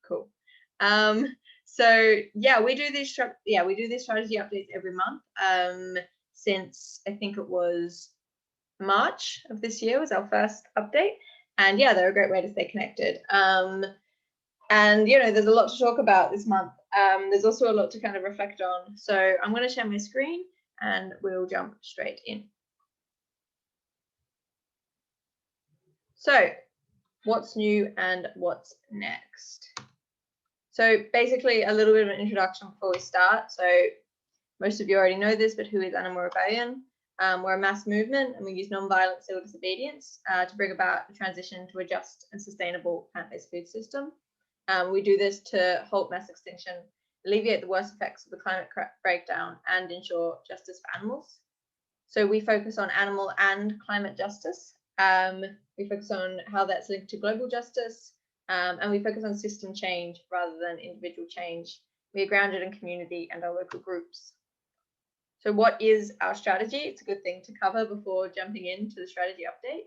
Cool. So yeah, we do these strategy updates every month. Since I think it was March of this year was our first update, and yeah, they're a great way to stay connected. And you know, there's a lot to talk about this month. There's also a lot to kind of reflect on. So I'm going to share my screen, and we'll jump straight in. So, what's new and what's next? So basically, a little bit of an introduction before we start. So most of you already know this, but who is Animal Rebellion? We're a mass movement, and we use non-violent civil disobedience to bring about the transition to a just and sustainable plant-based food system. We do this to halt mass extinction, alleviate the worst effects of the climate breakdown, and ensure justice for animals. So we focus on animal and climate justice. We focus on how that's linked to global justice, and we focus on system change rather than individual change. We are grounded in community and our local groups. So what is our strategy? It's a good thing to cover before jumping into the strategy update.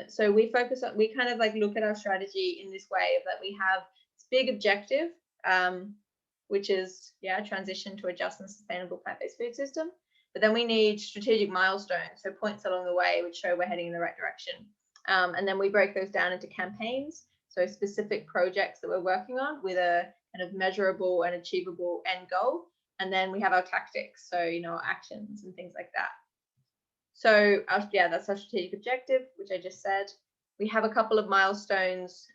So we kind of like look at our strategy in this way of that we have this big objective, which is transition to a just and sustainable plant-based food system. But then we need strategic milestones, so points along the way which show we're heading in the right direction. And then we break those down into campaigns, so specific projects that we're working on with a kind of measurable and achievable end goal. And then we have our tactics, so our actions and things like that. So that's our strategic objective, which I just said. We have a couple of milestones,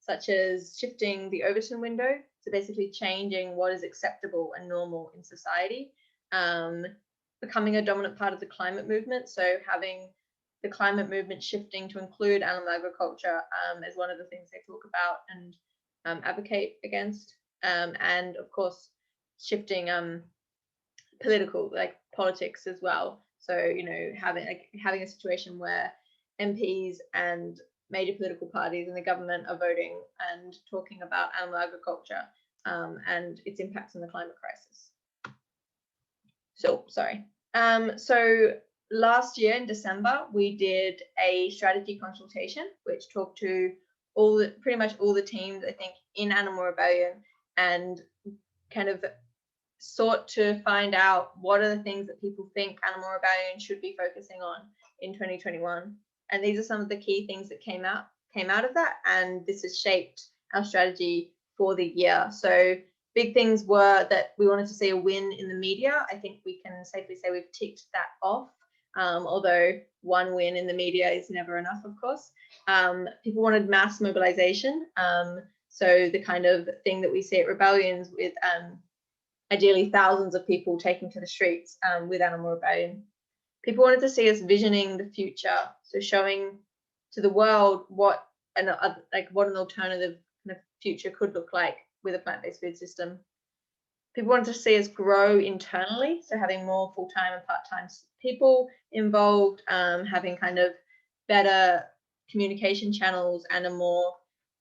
such as shifting the Overton window, so basically changing what is acceptable and normal in society. Becoming a dominant part of the climate movement, so having the climate movement shifting to include animal agriculture as one of the things they talk about and advocate against, and of course shifting politics as well. So having a situation where MPs and major political parties in the government are voting and talking about animal agriculture and its impacts on the climate crisis. So last year in December, we did a strategy consultation, which talked to pretty much all the teams, I think, in Animal Rebellion, and kind of sought to find out what are the things that people think Animal Rebellion should be focusing on in 2021. And these are some of the key things that came out of that, and this has shaped our strategy for the year. So big things were that we wanted to see a win in the media. I think we can safely say we've ticked that off, although one win in the media is never enough, of course. People wanted mass mobilization. So the kind of thing that we see at rebellions with ideally thousands of people taking to the streets with Animal Rebellion. People wanted to see us visioning the future, so showing to the world what an alternative kind of future could look like with a plant-based food system. People wanted to see us grow internally, so having more full-time and part-time people involved, having kind of better communication channels and a more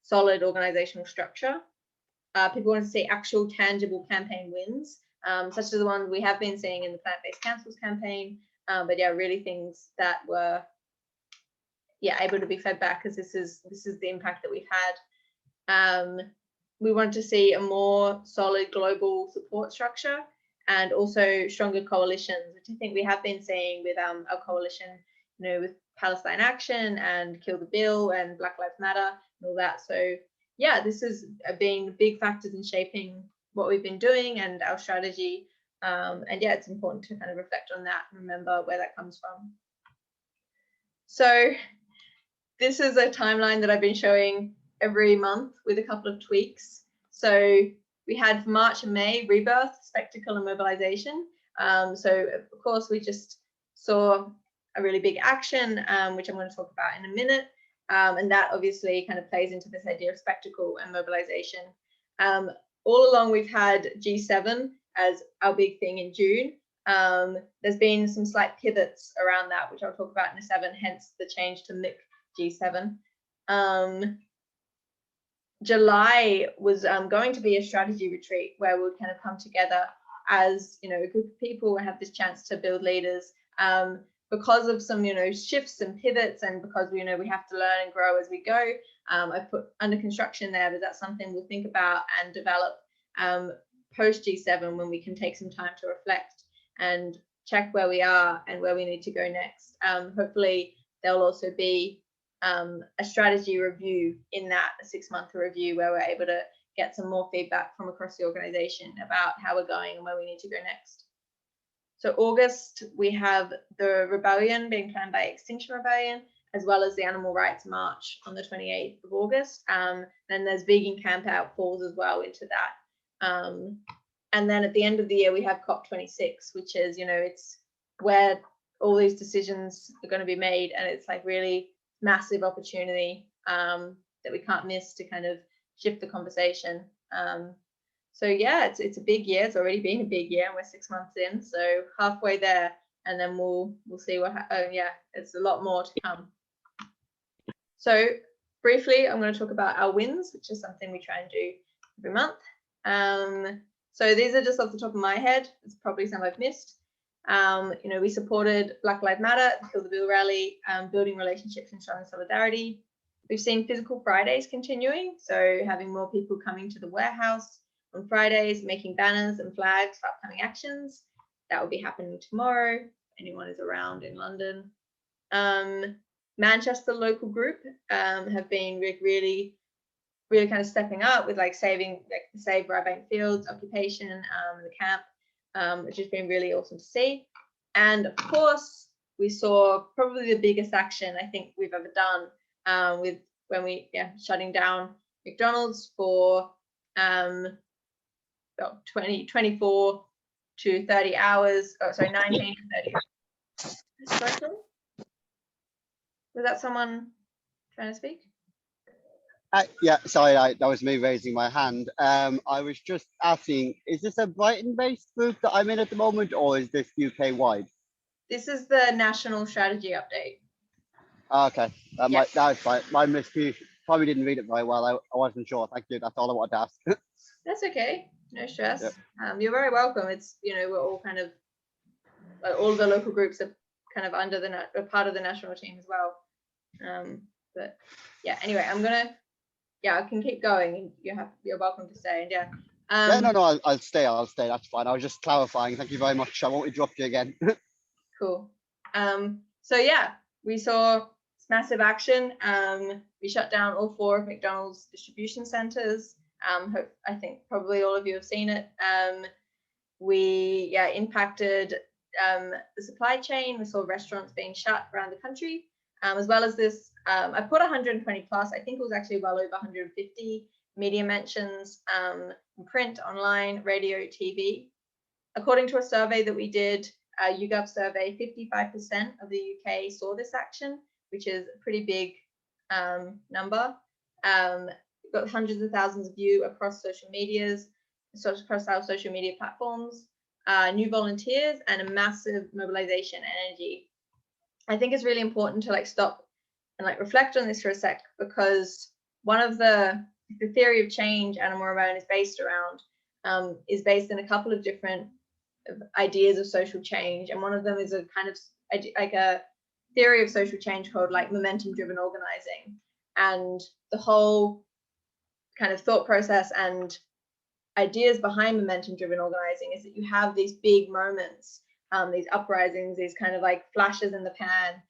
solid organizational structure. People want to see actual tangible campaign wins, such as the ones we have been seeing in the Plant-Based Councils campaign, but really things that were able to be fed back, because this is the impact that we've had. We want to see a more solid global support structure and also stronger coalitions, which I think we have been seeing with our coalition, with Palestine Action and Kill the Bill and Black Lives Matter and all that. So this has been big factors in shaping what we've been doing and our strategy. And it's important to kind of reflect on that and remember where that comes from. So this is a timeline that I've been showing every month with a couple of tweaks. So we had for March and May, rebirth, spectacle, and mobilization. So of course we just saw a really big action, which I'm going to talk about in a minute. And that obviously kind of plays into this idea of spectacle and mobilization. All along we've had G7 as our big thing in June. There's been some slight pivots around that, which I'll talk about in a second, hence the change to MIC G7. July was going to be a strategy retreat where we would kind of come together as a group of people and have this chance to build leaders. because of some, shifts and pivots, and because we have to learn and grow as we go, I've put under construction there, but that's something we'll think about and develop post G7, when we can take some time to reflect and check where we are and where we need to go next. Hopefully there'll also be a strategy review in that, a 6-month review, where we're able to get some more feedback from across the organization about how we're going and where we need to go next. So August, we have the rebellion being planned by Extinction Rebellion, as well as the Animal Rights March on the 28th of August. Then there's Vegan Campout falls as well into that. And then at the end of the year, we have COP26, which is, it's where all these decisions are going to be made, and it's like really massive opportunity that we can't miss to kind of shift the conversation. So yeah, it's a big year. It's already been a big year, and we're 6 months in, so halfway there, and then we'll see what. Yeah, it's a lot more to come. So briefly, I'm going to talk about our wins, which is something we try and do every month. So these are just off the top of my head. It's probably some I've missed. We supported Black Lives Matter at the Kill the Bill rally, building relationships and showing solidarity. We've seen Physical Fridays continuing, so having more people coming to the warehouse on Fridays, making banners and flags for upcoming actions. That will be happening tomorrow, if anyone is around in London. Manchester local group have been really kind of stepping up with saving the Save Burbank Fields occupation, the camp, which has been really awesome to see. And of course, we saw probably the biggest action I think we've ever done with when we shutting down McDonald's for 24 to 30 hours. Oh, sorry, 19 to 30. Sorry, was that someone trying to speak? Yeah, sorry, that was me raising my hand. I was just asking, is this a Brighton-based group that I'm in at the moment, or is this UK-wide? This is the national strategy update. Okay, that was fine. My miscue, probably didn't read it very well. I wasn't sure. Thank you. That's all I wanted to ask. That's okay. No stress. Yep. You're very welcome. It's, we're all kind of, all of the local groups are kind of under a part of the national team as well. But yeah, anyway, I can keep going. You're welcome to stay. And no, I'll stay. That's fine. I was just clarifying. Thank you very much. I won't interrupt you again. Cool. So yeah, we saw massive action. We shut down all 4 of McDonald's distribution centers. I think probably all of you have seen it. We impacted the supply chain. We saw restaurants being shut around the country, as well as this. I put 120 plus. I think it was actually well over 150 media mentions in print, online, radio, TV. According to a survey that we did, a YouGov survey, 55% of the UK saw this action, which is a pretty big number. Got hundreds of thousands of views across social medias, across our social media platforms, new volunteers, and a massive mobilization energy. I think it's really important to stop and reflect on this for a sec, because one of the theory of change Animal Rebellion is based around is based in a couple of different ideas of social change, and one of them is a kind of a theory of social change called momentum driven organizing. And the whole kind of thought process and ideas behind momentum driven organizing is that you have these big moments, these uprisings, these kind of flashes in the pan,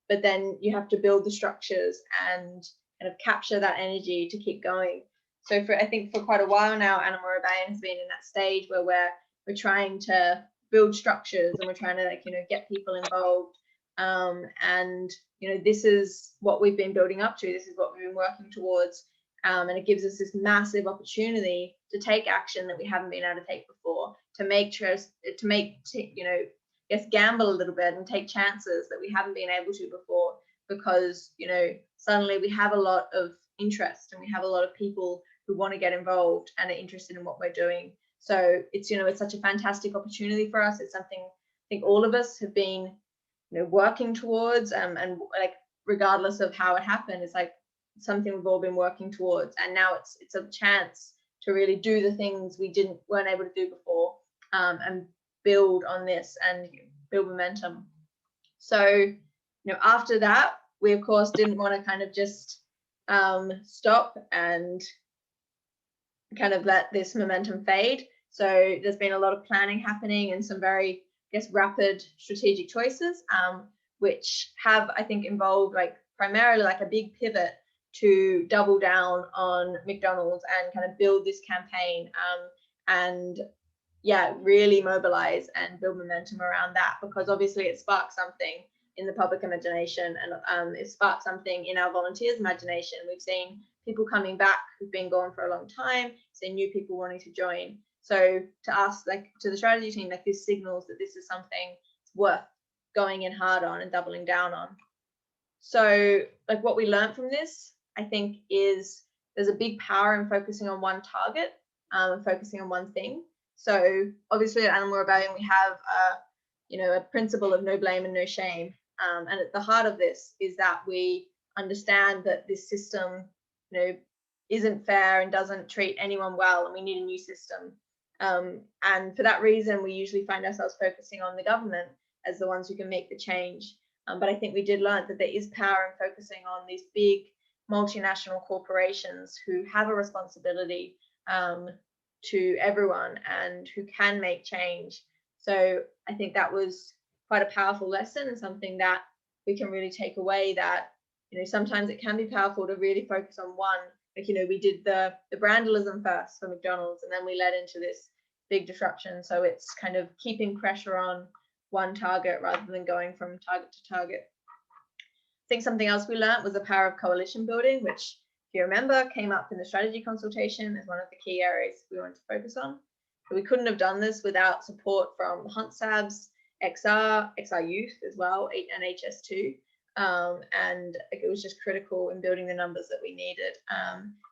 but then you have to build the structures and kind of capture that energy to keep going. So I think for quite a while now, Animal Rebellion has been in that stage where we're trying to build structures, and we're trying to get people involved, and this is what we've been building up to. This is what we've been working towards, and it gives us this massive opportunity to take action that we haven't been able to take before, gamble a little bit and take chances that we haven't been able to before, because suddenly we have a lot of interest and we have a lot of people who want to get involved and are interested in what we're doing. So it's it's such a fantastic opportunity for us. It's something I think all of us have been working towards, and regardless of how it happened, it's something we've all been working towards, and now it's a chance to really do the things we weren't able to do before, and build on this and build momentum. So, after that, we of course didn't want to kind of just stop and kind of let this momentum fade. So there's been a lot of planning happening and some very, I guess, rapid strategic choices, which have, I think, involved like primarily like a big pivot to double down on McDonald's and kind of build this campaign, and yeah, really mobilize and build momentum around that, because obviously it sparked something in the public imagination, and it sparked something in our volunteers' imagination. We've seen people coming back who've been gone for a long time, seen new people wanting to join. So to us, like to the strategy team, like this signals that this is something worth going in hard on and doubling down on. So like what we learned from this, I think, is there's a big power in focusing on one target, and focusing on one thing. So obviously at Animal Rebellion, we have a principle of no blame and no shame. And at the heart of this is that we understand that this system, isn't fair and doesn't treat anyone well, and we need a new system. And for that reason, we usually find ourselves focusing on the government as the ones who can make the change. But I think we did learn that there is power in focusing on these big multinational corporations who have a responsibility to everyone and who can make change. So I think that was quite a powerful lesson, and something that we can really take away, that sometimes it can be powerful to really focus on one. Like, we did the brandalism first for McDonald's, and then we led into this big disruption. So it's kind of keeping pressure on one target rather than going from target to target. I think something else we learned was the power of coalition building, which, if you remember, came up in the strategy consultation as one of the key areas we wanted to focus on. But we couldn't have done this without support from Hunt Sabs, XR Youth as well, and HS2. And it was just critical in building the numbers that we needed.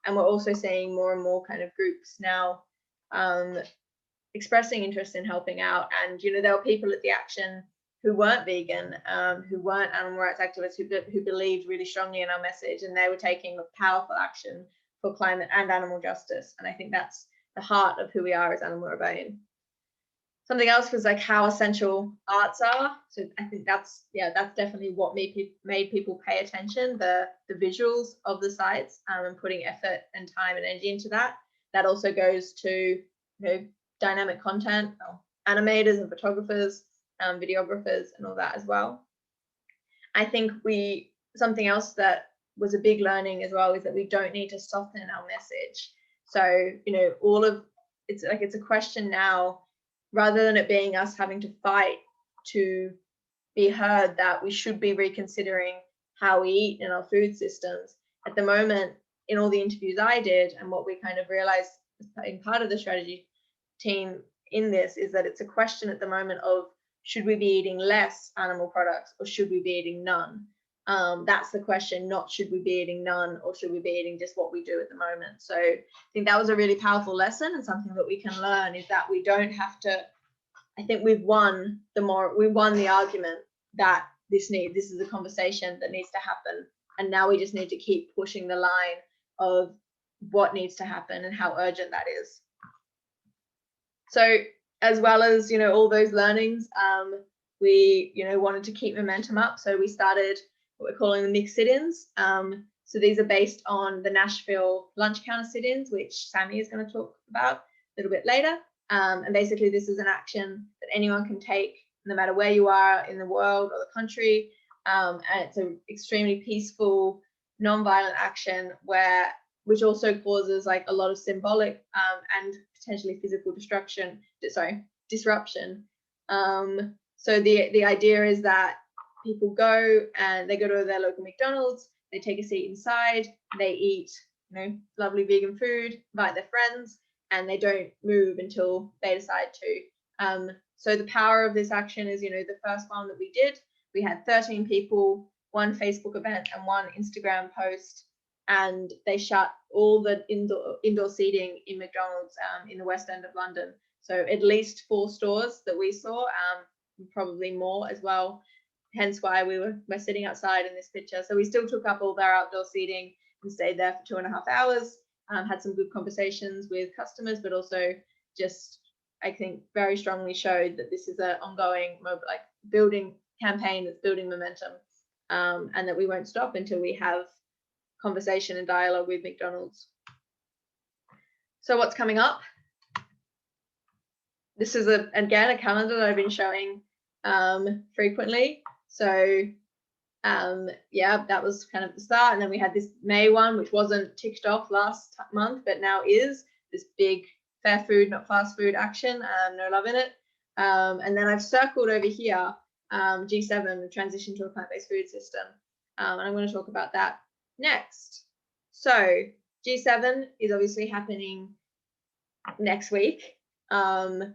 And we're also seeing more and more kind of groups now expressing interest in helping out. And there were people at the action who weren't vegan, who weren't animal rights activists, who believed really strongly in our message, and they were taking powerful action for climate and animal justice. And I think that's the heart of who we are as Animal Rebellion. Something else was like how essential arts are. So I think that's definitely what made people pay attention, the visuals of the sites, and putting effort and time and energy into that. That also goes to dynamic content, animators and photographers, videographers, and all that as well. I think something else that was a big learning as well is that we don't need to soften our message. So it's a question now, rather than it being us having to fight to be heard, that we should be reconsidering how we eat in our food systems. At the moment, in all the interviews I did, and what we kind of realized in part of the strategy team in this, is that it's a question at the moment of, should we be eating less animal products or should we be eating none? That's the question, not should we be eating none or should we be eating just what we do at the moment. So I think that was a really powerful lesson, and something that we can learn is that we don't have to, I think we won the argument that this is a conversation that needs to happen, and now we just need to keep pushing the line of what needs to happen and how urgent that is. So as well as all those learnings, we wanted to keep momentum up, so we started what we're calling the mixed sit-ins. So these are based on the Nashville lunch counter sit-ins, which Sammy is going to talk about a little bit later. And basically this is an action that anyone can take no matter where you are in the world or the country. And it's an extremely peaceful, non-violent action which also causes like a lot of symbolic and potentially physical disruption. So the idea is that people go to their local McDonald's, they take a seat inside, they eat lovely vegan food, invite their friends, and they don't move until they decide to. So the power of this action is, the first one that we did, we had 13 people, one Facebook event and one Instagram post, and they shut all the indoor seating in McDonald's in the West End of London. So at least 4 stores that we saw, probably more as well. Hence why we're sitting outside in this picture. So we still took up all their outdoor seating and stayed there for 2.5 hours. Had some good conversations with customers, but also just, I think, very strongly showed that this is an ongoing building campaign that's building momentum, and that we won't stop until we have conversation and dialogue with McDonald's. So what's coming up? This is again a calendar that I've been showing frequently. So yeah, that was kind of the start, and then we had this May one, which wasn't ticked off last month, but now is this big fair food, not fast food action. No love in it. And then I've circled over here G7, the transition to a plant-based food system, and I'm going to talk about that next. So G7 is obviously happening next week. And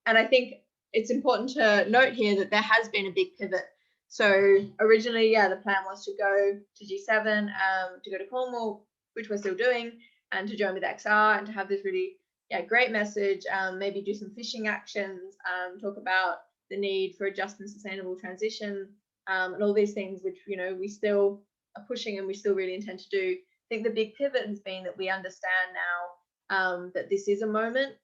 I think it's important to note here that there has been a big pivot. So originally, yeah, the plan was to go to G7, to go to Cornwall, which we're still doing, and to join with XR and to have this really, yeah, great message, maybe do some fishing actions, talk about the need for a just and sustainable transition, and all these things, which, you know, we still are pushing and we still really intend to do. I think the big pivot has been that we understand now that this is a moment,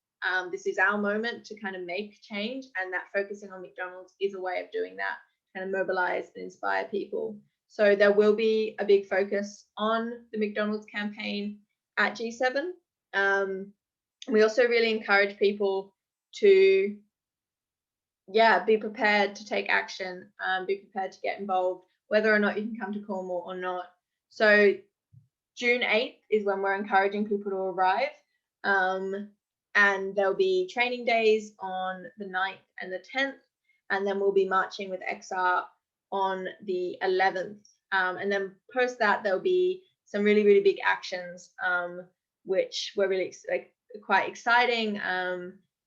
this is our moment to kind of make change, and that focusing on McDonald's is a way of doing that, kind of mobilize and inspire people. So there will be a big focus on the McDonald's campaign at G7. We also really encourage people to, yeah, be prepared to take action, be prepared to get involved, whether or not you can come to Cornwall or not. So June 8th is when we're encouraging people to arrive. And there'll be training days on the 9th and the 10th, and then we'll be marching with XR on the 11th. And then post that, there'll be some really, really big actions, which were really quite exciting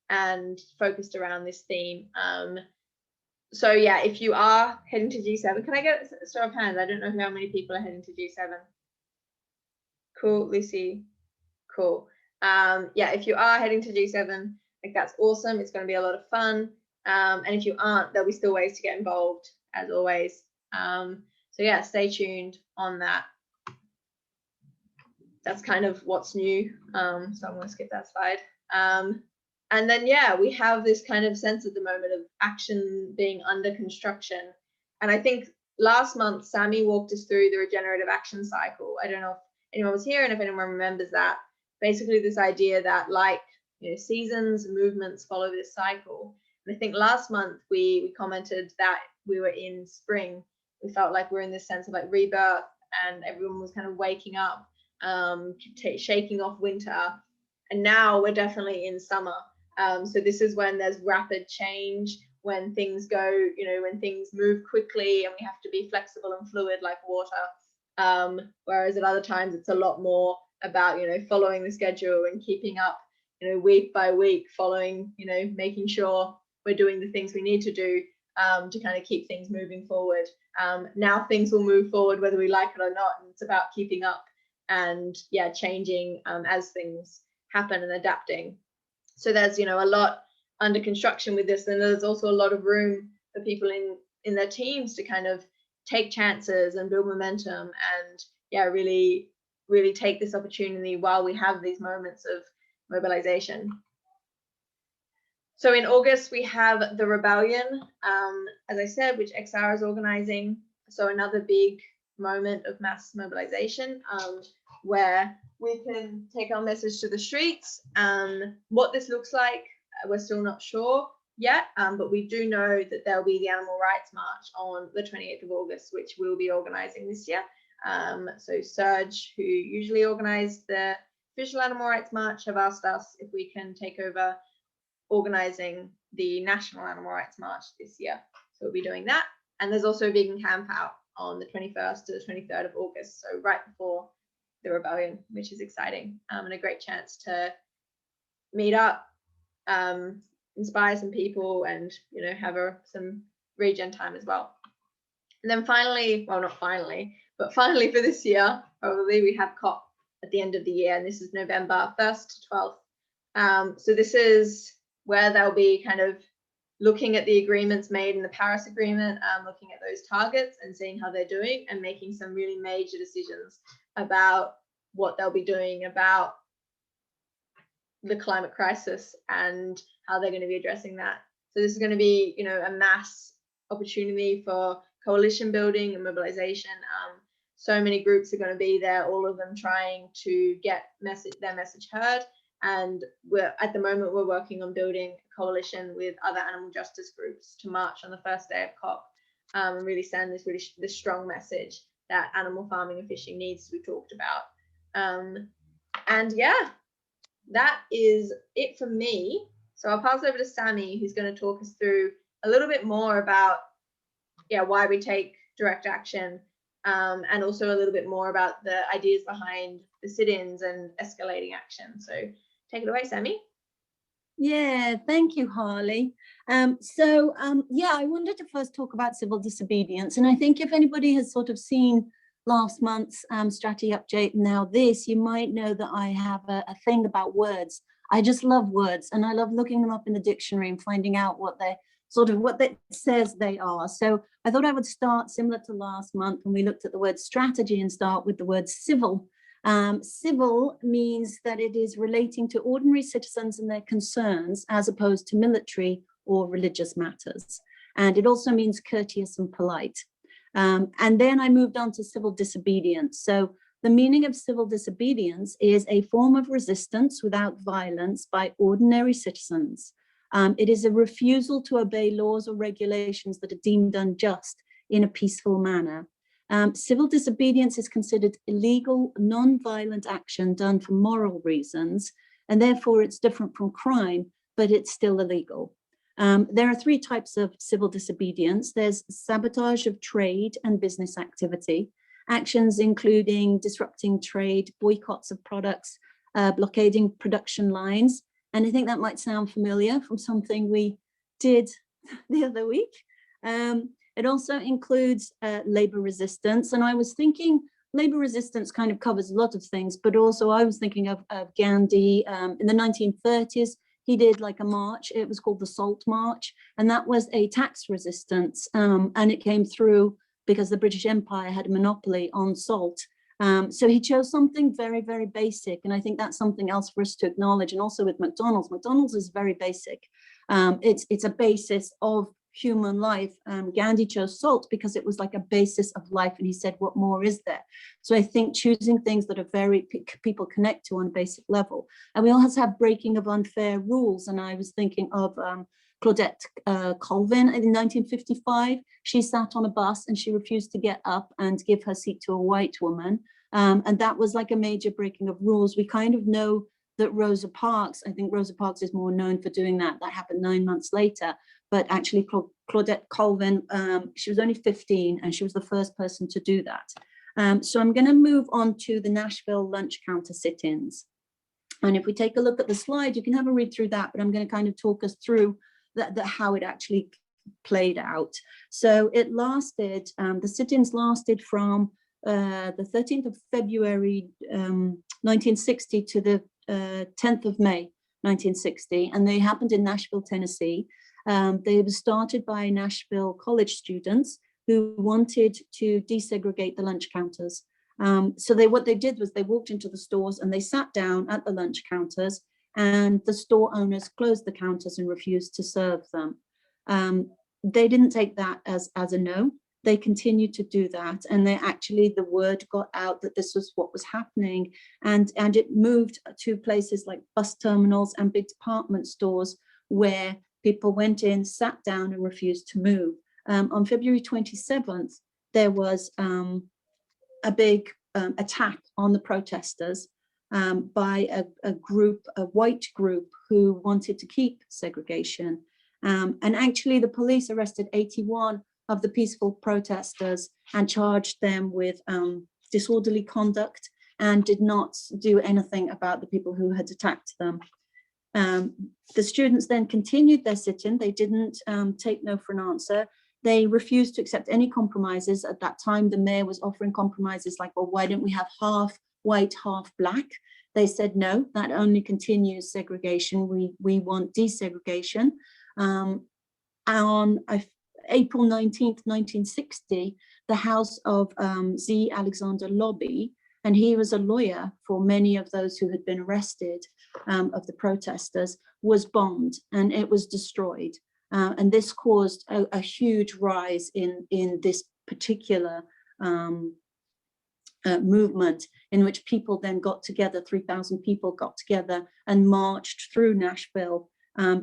and focused around this theme. So yeah, if you are heading to G7, can I get a show of hands? I don't know how many people are heading to G7. Cool, Lucy. Cool. Yeah, if you are heading to G7, like that's awesome. It's going to be a lot of fun. And if you aren't, there'll be still ways to get involved, as always. So yeah, stay tuned on that. That's kind of what's new. So I'm going to skip that slide. And then, yeah, we have this kind of sense at the moment of action being under construction. And I think last month, Sammy walked us through the regenerative action cycle. I don't know if anyone was here and if anyone remembers that. Basically, this idea that, like, you know, seasons and movements follow this cycle. And I think last month we commented that we were in spring. We felt like we're in this sense of like rebirth, and everyone was kind of waking up, shaking off winter. And now we're definitely in summer. So this is when there's rapid change, when things go, you know, when things move quickly, and we have to be flexible and fluid like water. Whereas at other times it's a lot more about, you know, following the schedule and keeping up, you know, week by week, following, you know, making sure we're doing the things we need to do to kind of keep things moving forward. Now things will move forward whether we like it or not, and it's about keeping up and, yeah, changing as things happen and adapting. So there's, you know, a lot under construction with this, and there's also a lot of room for people in their teams to kind of take chances and build momentum and, yeah, really take this opportunity while we have these moments of mobilization. So in August, we have the Rebellion, as I said, which XR is organizing. So another big moment of mass mobilization where we can take our message to the streets. What this looks like, we're still not sure yet, but we do know that there'll be the Animal Rights March on the 28th of August, which we'll be organizing this year. So Surge, who usually organize the official Animal Rights March, have asked us if we can take over organizing the National Animal Rights March this year. So we'll be doing that. And there's also a vegan camp out on the 21st to the 23rd of August, so right before the Rebellion, which is exciting, and a great chance to meet up, inspire some people, and, you know, have some regen time as well. And then finally, well, not finally, but finally for this year, probably, we have COP at the end of the year, and this is November 1st to 12th. So this is where they'll be kind of looking at the agreements made in the Paris Agreement, looking at those targets and seeing how they're doing, and making some really major decisions about what they'll be doing about the climate crisis and how they're going to be addressing that. So this is going to be, you know, a mass opportunity for coalition building and mobilization. So many groups are going to be there, all of them trying to get their message heard. And at the moment, we're working on building a coalition with other animal justice groups to march on the first day of COP, and really send this strong message that animal farming and fishing needs to be talked about. And yeah, that is it from me. So I'll pass over to Sammy, who's going to talk us through a little bit more about why we take direct action, and also a little bit more about the ideas behind the sit-ins and escalating action. So take it away, Sammy. Yeah, thank you, Harley. I wanted to first talk about civil disobedience. And I think if anybody has sort of seen last month's strategy update, now this, you might know that I have a thing about words. I just love words, and I love looking them up in the dictionary and finding out what it says they are. So I thought I would start similar to last month when we looked at the word strategy and start with the word civil. Civil means that it is relating to ordinary citizens and their concerns as opposed to military or religious matters. And it also means courteous and polite. And then I moved on to civil disobedience. So the meaning of civil disobedience is a form of resistance without violence by ordinary citizens. It is a refusal to obey laws or regulations that are deemed unjust in a peaceful manner. Civil disobedience is considered illegal, non-violent action done for moral reasons, and therefore it's different from crime, but it's still illegal. There are three types of civil disobedience. There's sabotage of trade and business activity, actions including disrupting trade, boycotts of products, blockading production lines. And I think that might sound familiar from something we did the other week. It also includes labor resistance. And I was thinking labor resistance kind of covers a lot of things, but also I was thinking of Gandhi in the 1930s. He did like a march. It was called the Salt March. And that was a tax resistance. And it came through because the British Empire had a monopoly on salt. So he chose something very, very basic. And I think that's something else for us to acknowledge. And also with McDonald's, McDonald's is very basic. It's a basis of human life. Gandhi chose salt because it was like a basis of life. And he said, what more is there? So I think choosing things that are very, people connect to on a basic level. And we also have breaking of unfair rules. And I was thinking of Claudette Colvin in 1955. She sat on a bus and she refused to get up and give her seat to a white woman. And that was like a major breaking of rules. We kind of know that Rosa Parks, I think Rosa Parks is more known for doing that. That happened 9 months later. But actually Claudette Colvin, she was only 15 and she was the first person to do that. So I'm going to move on to the Nashville lunch counter sit-ins. And if we take a look at the slide, you can have a read through that, but I'm going to kind of talk us through how it actually played out. So it lasted, the sit-ins lasted from the 13th of February 1960 to the 10th of May 1960, and they happened in Nashville, Tennessee. They were started by Nashville college students who wanted to desegregate the lunch counters. So what they did was they walked into the stores and they sat down at the lunch counters, and the store owners closed the counters and refused to serve them. They didn't take that as a no. They continued to do that, and the word got out that this was what was happening, and it moved to places like bus terminals and big department stores where people went in, sat down, and refused to move. On February 27th, there was a big attack on the protesters by a white group who wanted to keep segregation. And actually, the police arrested 81 of the peaceful protesters and charged them with disorderly conduct and did not do anything about the people who had attacked them. The students then continued their sit-in. They didn't take no for an answer. They refused to accept any compromises. At that time, the mayor was offering compromises like, well, why don't we have half white, half black? They said, no, that only continues segregation. We want desegregation. On April 19th, 1960, the house of Z. Alexander Lobby, and he was a lawyer for many of those who had been arrested of the protesters, was bombed and it was destroyed. And this caused a huge rise in this particular movement, in which people then got together, 3,000 people got together and marched through Nashville,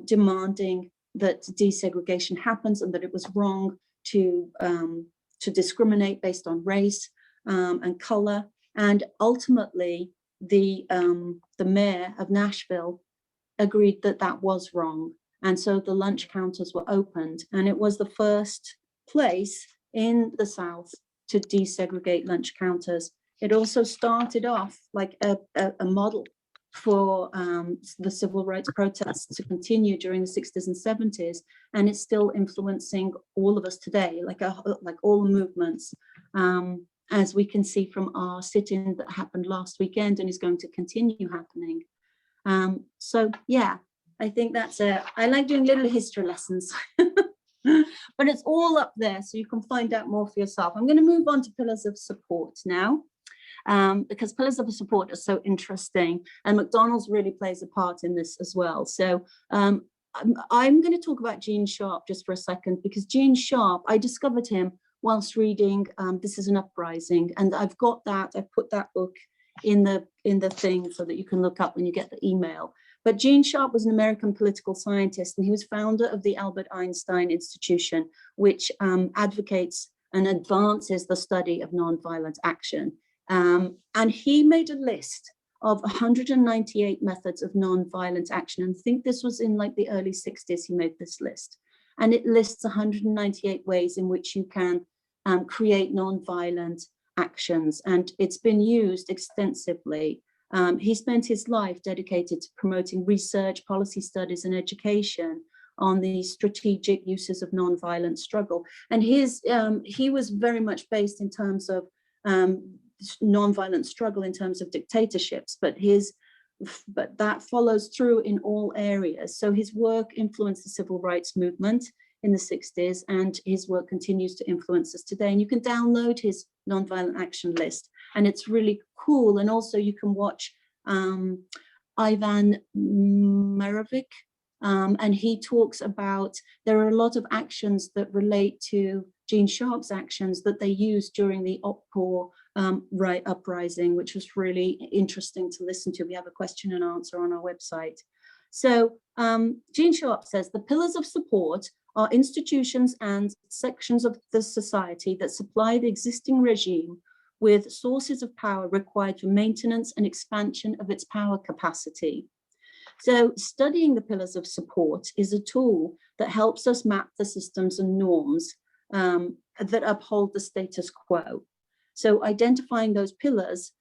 demanding that desegregation happens and that it was wrong to discriminate based on race and color. And ultimately, the mayor of Nashville agreed that that was wrong. And so the lunch counters were opened, and it was the first place in the South to desegregate lunch counters. It also started off like a model for the civil rights protests to continue during the 60s and 70s, and it's still influencing all of us today, like all the movements, as we can see from our sit-in that happened last weekend and is going to continue happening. So yeah, I think that's it. I like doing little history lessons, but it's all up there so you can find out more for yourself. I'm going to move on to pillars of support now, because pillars of support are so interesting, and McDonald's really plays a part in this as well. So I'm going to talk about Gene Sharp just for a second, because Gene Sharp, I discovered him whilst reading This Is an Uprising, and I've got that, I've put that book in the thing so that you can look up when you get the email. But Gene Sharp was an American political scientist, and he was founder of the Albert Einstein Institution, which advocates and advances the study of nonviolent action. And he made a list of 198 methods of nonviolent action. And I think this was in like the early 60s, he made this list. And it lists 198 ways in which you can create nonviolent actions. And it's been used extensively. He spent his life dedicated to promoting research, policy studies, and education on the strategic uses of nonviolent struggle. And he was very much based in terms of nonviolent struggle in terms of dictatorships, but that follows through in all areas. So his work influenced the civil rights movement in the 60s, and his work continues to influence us today. And you can download his nonviolent action list, and it's really cool. And also you can watch Ivan Merovic, and he talks about, there are a lot of actions that relate to Gene Sharp's actions that they used during the uprising, which was really interesting to listen to. We have a question and answer on our website. So Gene Sharp says, the pillars of support are institutions and sections of the society that supply the existing regime with sources of power required for maintenance and expansion of its power capacity. So studying the pillars of support is a tool that helps us map the systems and norms that uphold the status quo. So identifying those pillars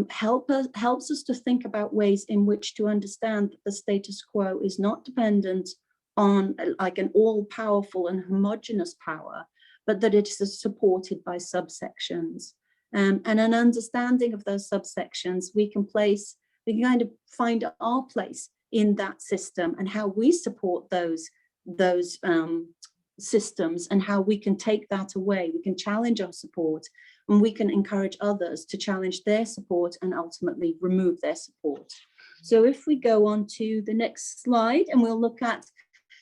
helps us to think about ways in which to understand that the status quo is not dependent on like an all-powerful and homogeneous power, but that it is supported by subsections. And an understanding of those subsections, we can kind of find our place in that system and how we support those systems and how we can take that away. We can challenge our support, and we can encourage others to challenge their support and ultimately remove their support. So if we go on to the next slide, and we'll look at,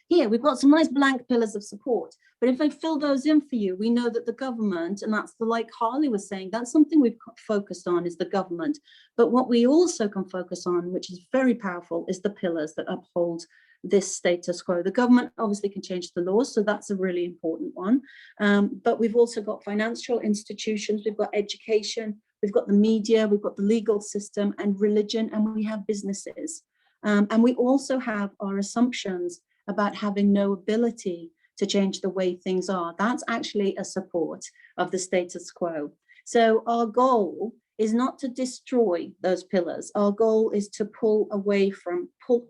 here we've got some nice blank pillars of support, but if I fill those in for you, we know that the government, and that's like Harley was saying, that's something we've focused on, is the government. But what we also can focus on, which is very powerful, is the pillars that uphold this status quo. The government obviously can change the laws, so that's a really important one. But we've also got financial institutions, we've got education, we've got the media, we've got the legal system and religion, and we have businesses. And we also have our assumptions about having no ability to change the way things are. That's actually a support of the status quo. So our goal is not to destroy those pillars. Our goal is to pull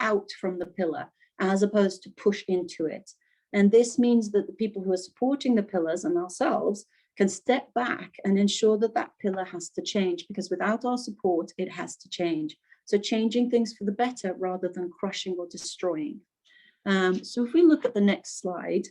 out from the pillar, as opposed to push into it. And this means that the people who are supporting the pillars and ourselves can step back and ensure that that pillar has to change, because without our support, it has to change. So changing things for the better rather than crushing or destroying. So if we look at the next slide,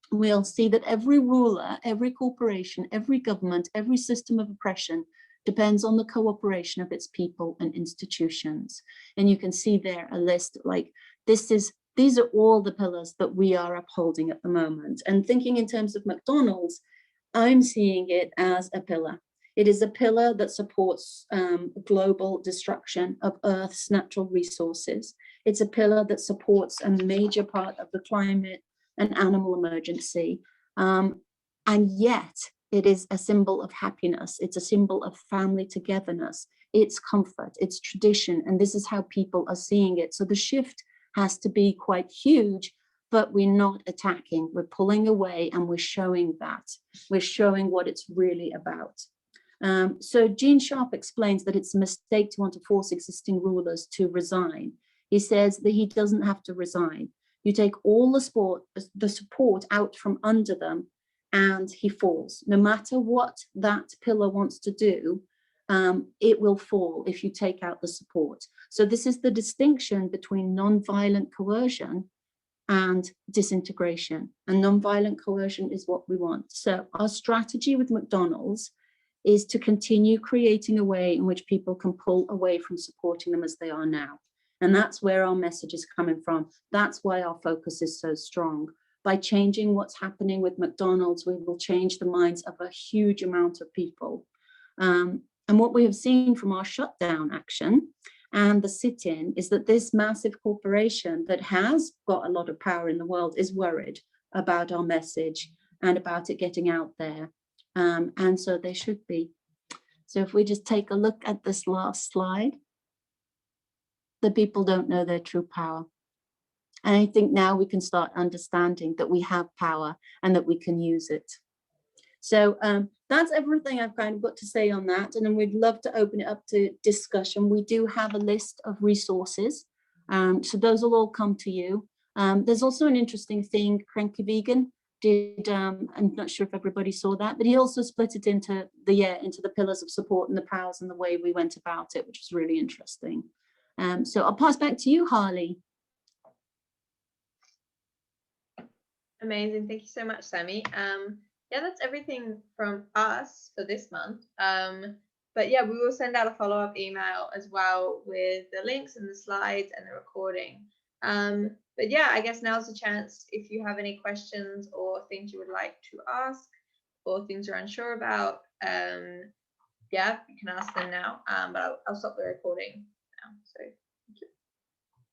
we'll see that every ruler, every corporation, every government, every system of oppression depends on the cooperation of its people and institutions. And you can see there a list like this is these are all the pillars that we are upholding at the moment. And thinking in terms of McDonald's, I'm seeing it as a pillar. It is a pillar that supports global destruction of Earth's natural resources. It's a pillar that supports a major part of the climate and animal emergency. And yet it is a symbol of happiness. It's a symbol of family togetherness. It's comfort, it's tradition. And this is how people are seeing it. So the shift has to be quite huge, but we're not attacking. We're pulling away and we're showing that. We're showing what it's really about. So Gene Sharp explains that it's a mistake to want to force existing rulers to resign. He says that he doesn't have to resign. You take all the support out from under them and he falls. No matter what that pillar wants to do, it will fall if you take out the support. So this is the distinction between non-violent coercion and disintegration. And non-violent coercion is what we want. So our strategy with McDonald's is to continue creating a way in which people can pull away from supporting them as they are now. And that's where our message is coming from. That's why our focus is so strong. By changing what's happening with McDonald's, we will change the minds of a huge amount of people. And what we have seen from our shutdown action and the sit-in is that this massive corporation that has got a lot of power in the world is worried about our message and about it getting out there. And so they should be. So if we just take a look at this last slide, the people don't know their true power. And I think now we can start understanding that we have power and that we can use it. So that's everything I've kind of got to say on that. And then we'd love to open it up to discussion. We do have a list of resources. So those will all come to you. There's also an interesting thing, Cranky Vegan did, I'm not sure if everybody saw that, but he also split it into the pillars of support and the powers and the way we went about it, which was really interesting. So I'll pass back to you, Harley. Amazing. Thank you so much, Sammy. Yeah, that's everything from us for this month. But yeah, we will send out a follow-up email as well with the links and the slides and the recording. But yeah, I guess now's the chance if you have any questions or things you would like to ask or things you're unsure about. Yeah, you can ask them now. But I'll stop the recording now. So thank you.